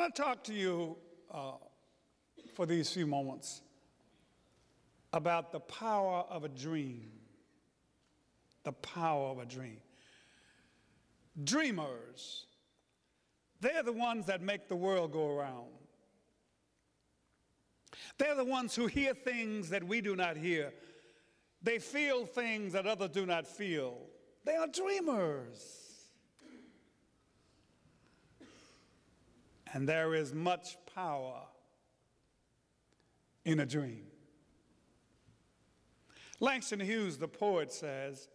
want to talk to you for these few moments about the power of a dream. The power of a dream. Dreamers, they're the ones that make the world go around. They're the ones who hear things that we do not hear. They feel things that others do not feel. They are dreamers. And there is much power in a dream. Langston Hughes, the poet, says,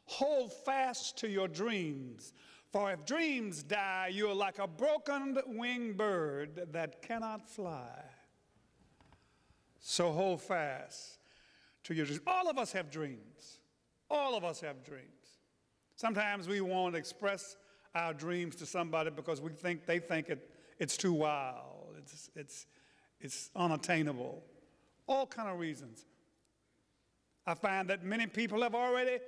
"Hold fast to your dreams, for if dreams die, you're like a broken-winged bird that cannot fly." So hold fast to your dreams. All of us have dreams. All of us have dreams. Sometimes we won't express our dreams to somebody because they think it's too wild, it's unattainable. All kind of reasons. I find that many people have already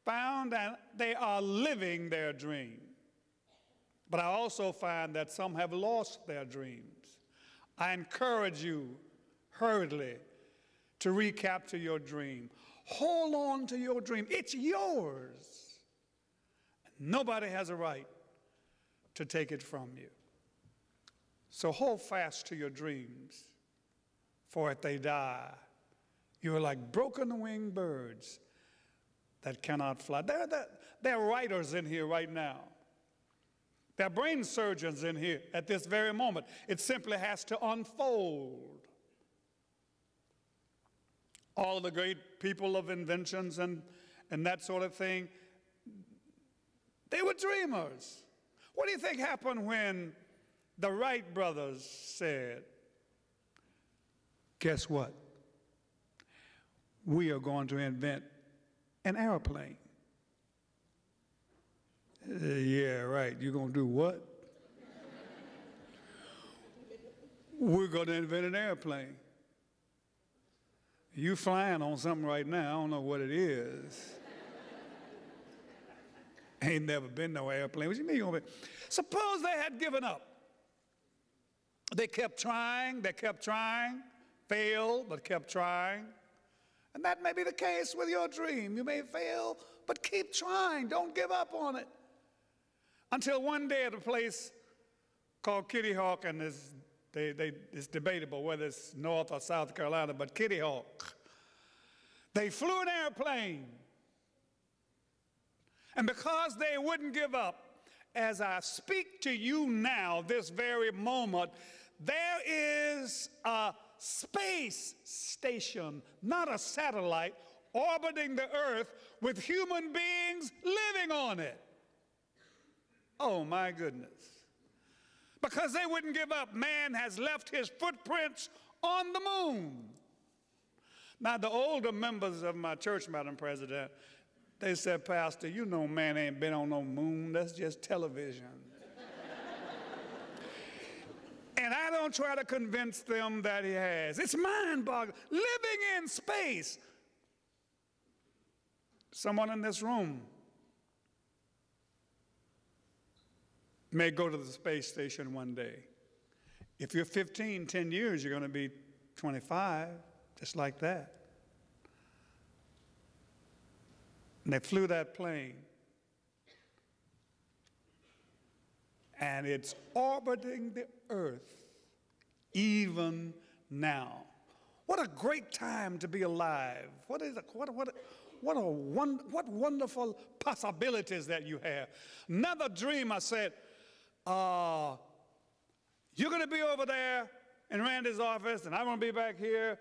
found that they are living their dream. But I also find that some have lost their dreams. I encourage you hurriedly to recapture your dream. Hold on to your dream. It's yours. Nobody has a right to take it from you. So hold fast to your dreams, for if they die, you are like broken-winged birds that cannot fly. There are writers in here right now. There are brain surgeons in here at this very moment. It simply has to unfold. All the great people of inventions and that sort of thing, they were dreamers. What do you think happened when the Wright brothers said, guess what? We are going to invent an airplane. Yeah, right. You're going to do what? We're going to invent an airplane. You flying on something right now, I don't know what it is. Ain't never been no airplane. What you mean? Suppose they had given up. They kept trying, failed, but kept trying. And that may be the case with your dream. You may fail, but keep trying. Don't give up on it. Until one day at a place called Kitty Hawk, and it's debatable whether it's North or South Carolina, but Kitty Hawk, they flew an airplane. And because they wouldn't give up, as I speak to you now, this very moment, there is a space station, not a satellite, orbiting the earth with human beings living on it. Oh, my goodness. Because they wouldn't give up, man has left his footprints on the moon. Now, the older members of my church, Madam President, they said, Pastor, you know man ain't been on no moon. That's just television. And I don't try to convince them that he has. It's mind-boggling. Living in space. Someone in this room may go to the space station one day. If you're 15, 10 years, you're going to be 25, just like that. And they flew that plane. And it's orbiting the earth even now. What a great time to be alive. What wonderful possibilities that you have. Another dream, I said, you're going to be over there in Randy's office, and I'm going to be back here,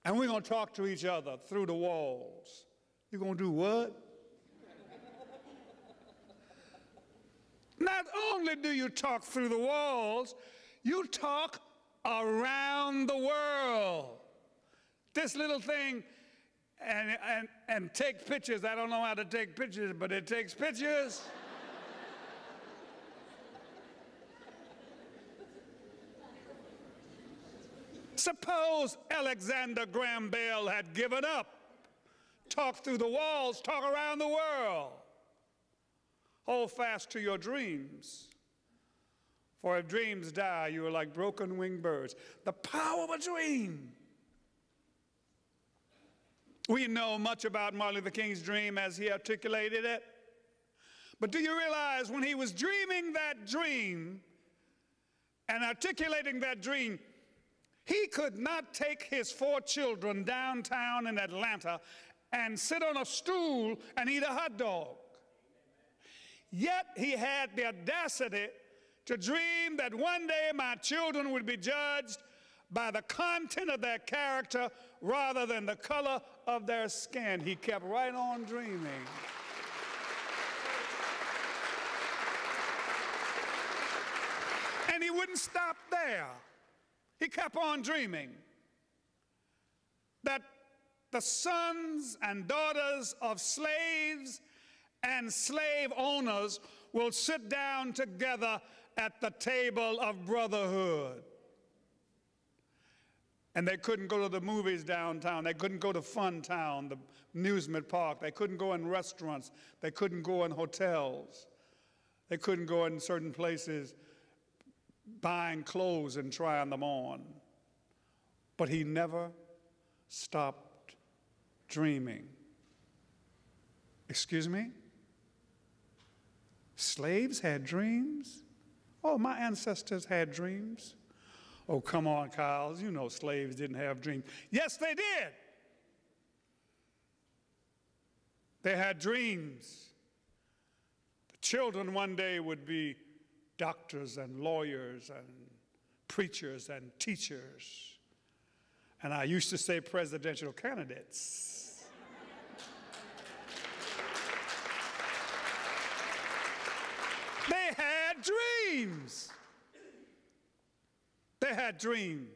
and we're going to talk to each other through the walls. You're going to do what? Not only do you talk through the walls, you talk around the world. This little thing, and take pictures. I don't know how to take pictures, but it takes pictures. Suppose Alexander Graham Bell had given up. Talk through the walls, talk around the world. Hold fast to your dreams, For if dreams die, you are like broken-winged birds. The power of a dream. We know much about Martin Luther King's dream as he articulated it. But do you realize when he was dreaming that dream and articulating that dream, he could not take his 4 children downtown in Atlanta and sit on a stool and eat a hot dog. Yet he had the audacity to dream that one day my children would be judged by the content of their character rather than the color of their skin. He kept right on dreaming. And he wouldn't stop there. He kept on dreaming that the sons and daughters of slaves and slave owners will sit down together at the table of brotherhood. And they couldn't go to the movies downtown. They couldn't go to Fun Town, the amusement park. They couldn't go in restaurants. They couldn't go in hotels. They couldn't go in certain places buying clothes and trying them on. But he never stopped dreaming. Excuse me? Slaves had dreams? Oh, my ancestors had dreams. Oh, come on, Kyles. You know slaves didn't have dreams. Yes, they did. They had dreams. The children one day would be doctors and lawyers and preachers and teachers. And I used to say presidential candidates. They had dreams. They had dreams.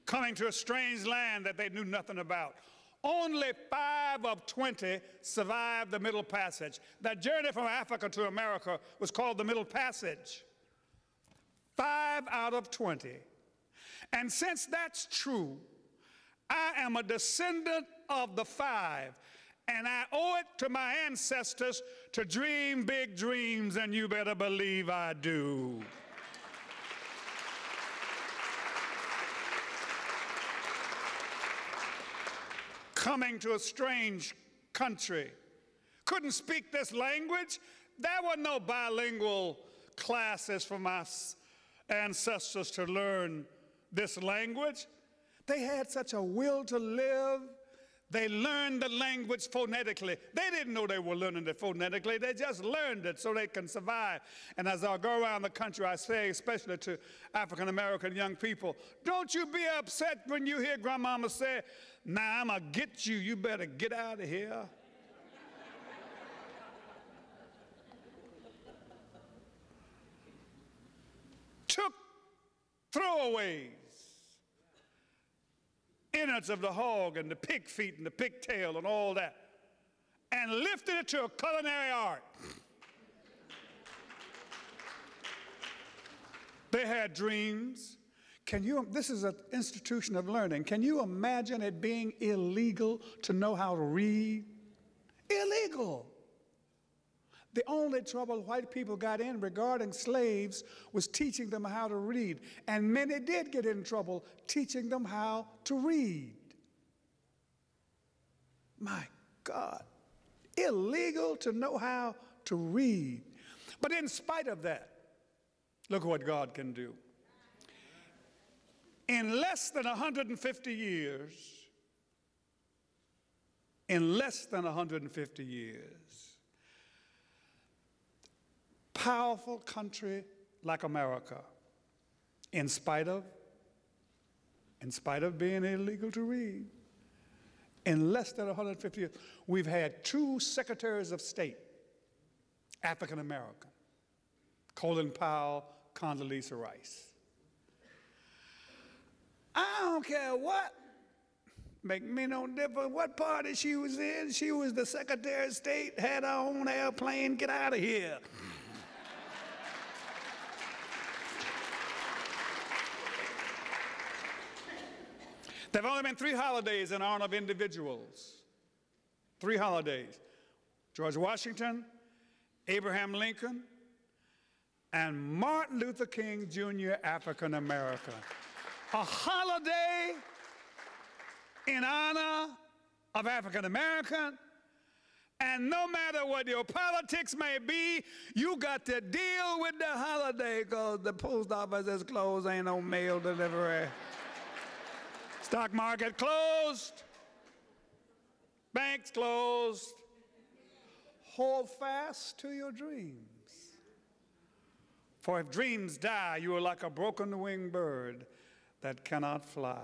Coming to a strange land that they knew nothing about. Only 5 of 20 survived the Middle Passage. That journey from Africa to America was called the Middle Passage. 5 out of 20. And since that's true, I am a descendant of the 5, and I owe it to my ancestors to dream big dreams, and you better believe I do. Coming to a strange country, couldn't speak this language. There were no bilingual classes for my ancestors to learn this language. They had such a will to live. They learned the language phonetically. They didn't know they were learning it phonetically. They just learned it so they can survive. And as I go around the country, I say, especially to African-American young people, don't you be upset when you hear grandmama say, "Now I'm going to get you. You better get out of here." Took throwaways, innards of the hog and the pig feet and the pigtail and all that, and lifted it to a culinary art. They had dreams. This is an institution of learning. Can you imagine it being illegal to know how to read? Illegal. The only trouble white people got in regarding slaves was teaching them how to read. And many did get in trouble teaching them how to read. My God. Illegal to know how to read. But in spite of that, look what God can do. In less than 150 years, powerful country like America, in spite of being illegal to read, in less than 150 years, we've had 2 secretaries of state, African American, Colin Powell, Condoleezza Rice. I don't care what, make me no difference what party she was in. She was the Secretary of State, had her own airplane, get out of here. There have only been 3 holidays in honor of individuals. 3 holidays. George Washington, Abraham Lincoln, and Martin Luther King Jr. African American. A holiday in honor of African American. And no matter what your politics may be, you got to deal with the holiday because the post office is closed, ain't no mail delivery. Stock market closed. Banks closed. Hold fast to your dreams. For if dreams die, you are like a broken-winged bird that cannot fly.